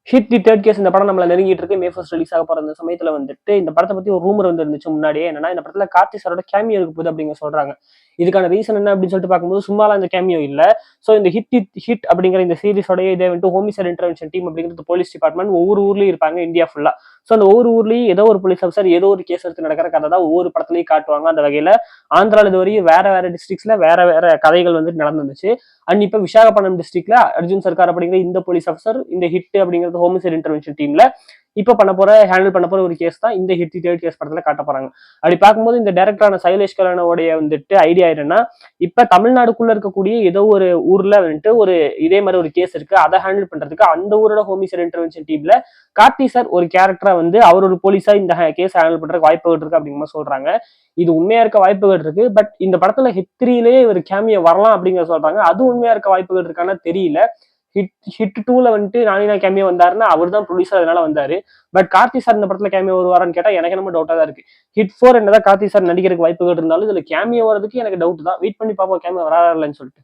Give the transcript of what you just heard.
Hit the third case இந்த படம் நம்மள நெருங்கிட்டு இருக்கு. மே 1 ரிலீஸ் ஆக போற இந்த சமயத்துல வந்துட்டு இந்த படத்தை பத்தி ஒரு ரூமர் வந்து இருந்துச்சு முன்னாடியே. என்னன்னா இந்த படத்துல கார்த்தி சாரோட கேமியோ இருக்க போகுது அப்படிங்க சொல்றாங்க. இதுக்கான ரீசன் என்ன அப்படின்னு சொல்லிட்டு பார்க்கும்போது சும்மாலாம் இந்த கேமியோ இல்ல. ஸோ இந்த ஹிட் அப்படிங்கிற இந்த சீரிஸோடய இதே வந்துட்டு ஹோமிசைட் இன்டர்வென்ஷன் டீம் அப்படிங்கிறது போலீஸ் டிபார்ட்மெண்ட் ஒவ்வொரு ஊர்லயும் இருப்பாங்க இந்தியா ஃபுல்லா. ஸோ அந்த ஒவ்வொரு ஊர்லயும் ஏதோ ஒரு போலீஸ் ஆஃபீஸர் ஏதோ ஒரு கேஸ் எடுத்து நடக்கிற கதை தான் ஒவ்வொரு படத்துலயும் காட்டுவாங்க. அந்த வகையில ஆந்திரால இது வரையும் வேற வேற டிஸ்ட்ரிக்ட்ஸ்ல வேற வேற கதைகள் வந்து நடந்துச்சு. அண்ட் இப்ப விசாகப்பட்டினம் டிஸ்ட்ரிக்ட்ல அர்ஜுன் சர்க்கார் அப்படிங்கிற இந்த போலீஸ் ஆஃபீஸர் இந்த ஹிட் அப்படிங்கிறது ஹோமிசைட் இன்டர்வென்ஷன் டீம்ல இப்ப ஹேண்டில் பண்ண போற ஒரு கேஸ் தான் இந்த ஹிட் தேர்ட் கேஸ் படத்துல காட்ட போறாங்க. அப்படி பார்க்கும்போது இந்த டைரக்டரான சைலேஷ் கல்யாணோடைய வந்துட்டு ஐடியா என்னன்னா, இப்ப தமிழ்நாடுக்குள்ள இருக்கக்கூடிய ஏதோ ஒரு ஊர்ல வந்துட்டு ஒரு இதே மாதிரி ஒரு கேஸ் இருக்கு, அதை ஹேண்டில் பண்றதுக்கு அந்த ஊரோட ஹோமிசைட் இன்டர்வென்ஷன் டீம்ல கார்த்தி சார் ஒரு கேரக்டரா வந்து அவர் ஒரு போலீஸா இந்த கேஸ் ஹேண்டில் பண்றதுக்கு வாய்ப்புகள் இருக்கு அப்படிங்கிற மாதிரி சொல்றாங்க. இது உண்மையா இருக்க வாய்ப்புகள் இருக்கு. பட் இந்த படத்துல ஹிட் 3லயே ஒரு கேமியோ வரலாம் அப்படிங்கிற சொல்றாங்க. அது உண்மையா இருக்க வாய்ப்புகள் இருக்கான்னு தெரியல. ஹிட் 2ல வந்துட்டு நானினா கேமியோ வந்தாருன்னா அவர் தான் ப்ரொடியூசர், அதனால வந்தாரு. பட் கார்த்தி சார் இந்த படத்துல கேமியோ வருவாரான்னு கேட்டா எனக்கு என்னமோ டவுட்டா தான் இருக்கு. ஹிட் 4 என்னதான் கார்த்தி சார் நடிக்கிறதுக்கு வாய்ப்புகள் இருந்தாலும் இதுல கேமியோ வரதுக்கு எனக்கு டவுட் தான். வெயிட் பண்ணி பார்ப்போம் கேமியோ வராருன்னு சொல்லிட்டு.